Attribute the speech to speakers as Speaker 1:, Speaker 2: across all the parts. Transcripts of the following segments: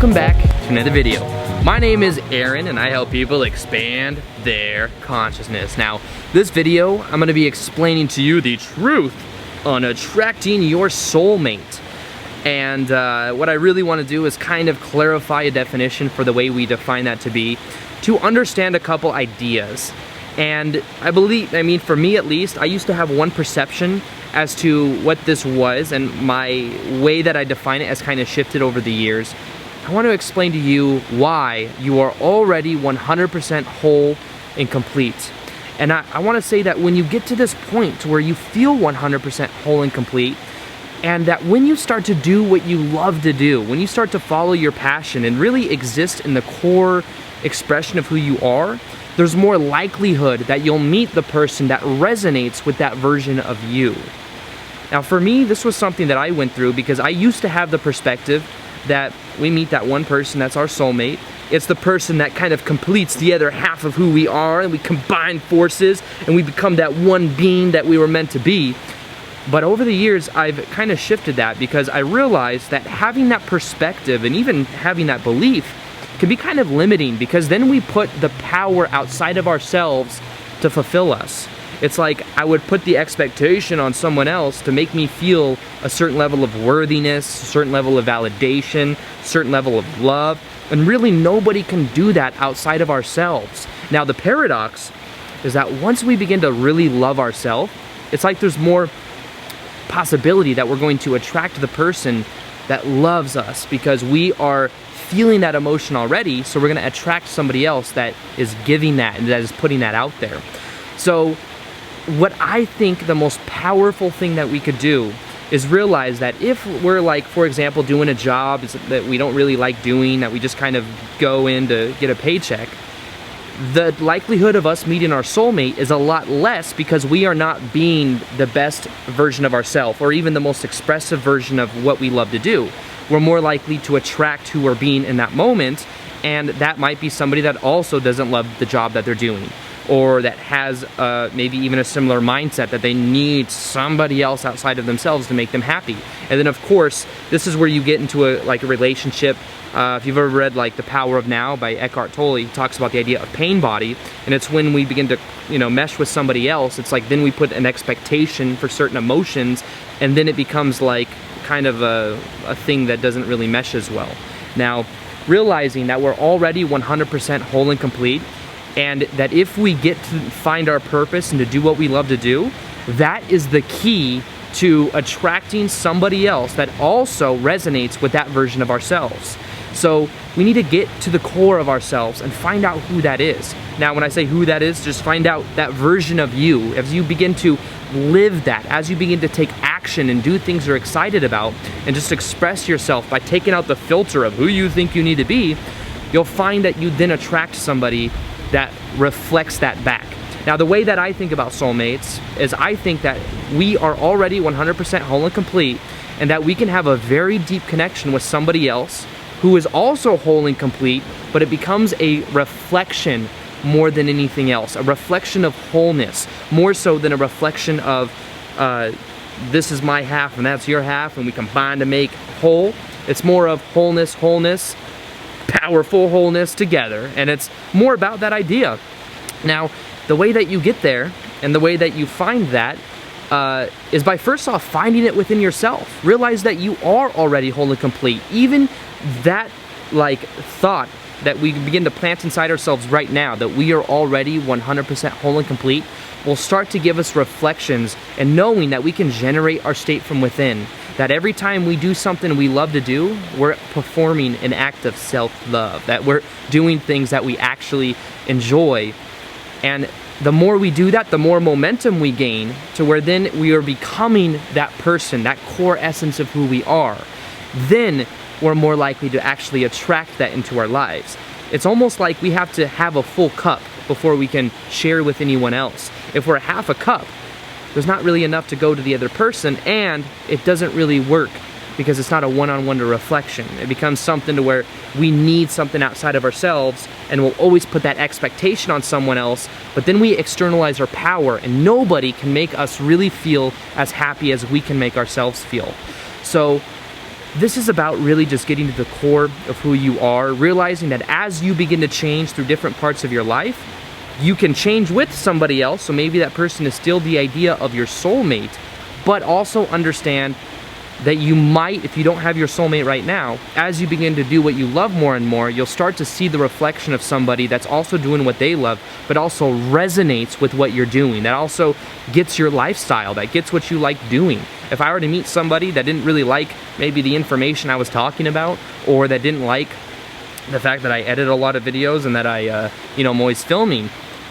Speaker 1: welcome back to another video. My name is Aaron and I help people expand their consciousness. Now, this video, I'm gonna be explaining to you the truth on attracting your soulmate. And what I really wanna do is kind of clarify a definition for the way we define that to be, to understand a couple ideas. And I mean, for me at least, I used to have one perception as to what this was, and my way that I define it has kind of shifted over the years. I want to explain to you why you are already 100% whole and complete. And I want to say that when you get to this point where you feel 100% whole and complete, and that when you start to do what you love to do, when you start to follow your passion and really exist in the core expression of who you are, there's more likelihood that you'll meet the person that resonates with that version of you. Now for me, this was something that I went through because I used to have the perspective that we meet that one person that's our soulmate. It's the person that kind of completes the other half of who we are, and we combine forces and we become that one being that we were meant to be. But over the years, I've kind of shifted that because I realized that having that perspective and even having that belief can be kind of limiting, because then we put the power outside of ourselves to fulfill us. It's like I would put the expectation on someone else to make me feel a certain level of worthiness, a certain level of validation, a certain level of love, and really nobody can do that outside of ourselves. Now the paradox is that once we begin to really love ourselves, it's like there's more possibility that we're going to attract the person that loves us, because we are feeling that emotion already, so we're going to attract somebody else that is giving that and that is putting that out there. So what I think the most powerful thing that we could do is realize that if we're, like, for example, doing a job that we don't really like doing, that we just kind of go in to get a paycheck, the likelihood of us meeting our soulmate is a lot less, because we are not being the best version of ourselves or even the most expressive version of what we love to do. We're more likely to attract who we're being in that moment, and that might be somebody that also doesn't love the job that they're doing, or that has maybe even a similar mindset that they need somebody else outside of themselves to make them happy. And then of course, this is where you get into a relationship. If you've ever read like The Power of Now by Eckhart Tolle, he talks about the idea of pain body, and it's when we begin to mesh with somebody else, it's like then we put an expectation for certain emotions, and then it becomes like kind of a thing that doesn't really mesh as well. Now, realizing that we're already 100% whole and complete, and that if we get to find our purpose and to do what we love to do, that is the key to attracting somebody else that also resonates with that version of ourselves. So we need to get to the core of ourselves and find out who that is. Now, when I say who that is, just find out that version of you. As you begin to live that, as you begin to take action and do things you're excited about, and just express yourself by taking out the filter of who you think you need to be, you'll find that you then attract somebody that reflects that back. Now, the way that I think about soulmates is I think that we are already 100% whole and complete, and that we can have a very deep connection with somebody else who is also whole and complete, but it becomes a reflection more than anything else, a reflection of wholeness, more so than a reflection of this is my half and that's your half and we combine to make whole. It's more of wholeness, powerful wholeness together, and it's more about that idea. Now, the way that you get there and the way that you find that is by first off finding it within yourself. Realize that you are already whole and complete. Even that thought that we begin to plant inside ourselves right now, that we are already 100% whole and complete, will start to give us reflections and knowing that we can generate our state from within. That every time we do something we love to do, we're performing an act of self-love, that we're doing things that we actually enjoy. And the more we do that, the more momentum we gain, to where then we are becoming that person, that core essence of who we are. Then we're more likely to actually attract that into our lives. It's almost like we have to have a full cup before we can share with anyone else. If we're half a cup, there's not really enough to go to the other person, and it doesn't really work because it's not a one-on-one reflection. It becomes something to where we need something outside of ourselves, and we'll always put that expectation on someone else, but then we externalize our power, and nobody can make us really feel as happy as we can make ourselves feel. So this is about really just getting to the core of who you are, realizing that as you begin to change through different parts of your life, you can change with somebody else, so maybe that person is still the idea of your soulmate, but also understand that you might, if you don't have your soulmate right now, as you begin to do what you love more and more, you'll start to see the reflection of somebody that's also doing what they love, but also resonates with what you're doing, that also gets your lifestyle, that gets what you like doing. If I were to meet somebody that didn't really like maybe the information I was talking about, or that didn't like the fact that I edit a lot of videos and that I'm always filming,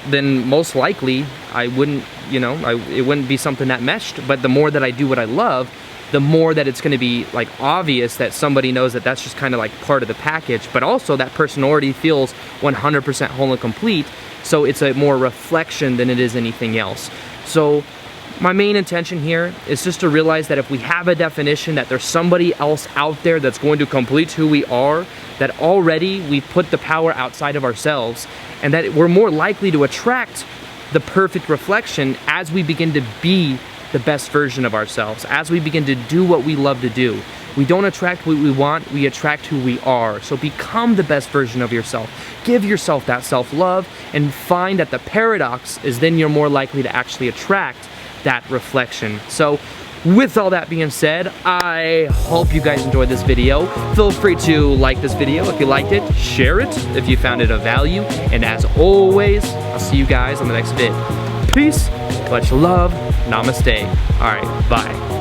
Speaker 1: then most likely I wouldn't, it wouldn't be something that meshed. But the more that I do what I love, the more that it's going to be like obvious that somebody knows that that's just kind of like part of the package, but also that person already feels 100% whole and complete, so it's a more reflection than it is anything else. So my main intention here is just to realize that if we have a definition that there's somebody else out there that's going to complete who we are, that already we've put the power outside of ourselves, and that we're more likely to attract the perfect reflection as we begin to be the best version of ourselves, as we begin to do what we love to do. We don't attract what we want, we attract who we are. So become the best version of yourself. Give yourself that self-love, and find that the paradox is then you're more likely to actually attract that reflection. So with all that being said, I hope you guys enjoyed this video. Feel free to like this video if you liked it, share it if you found it of value, and as always, I'll see you guys on the next vid. Peace, much love, namaste. All right, bye.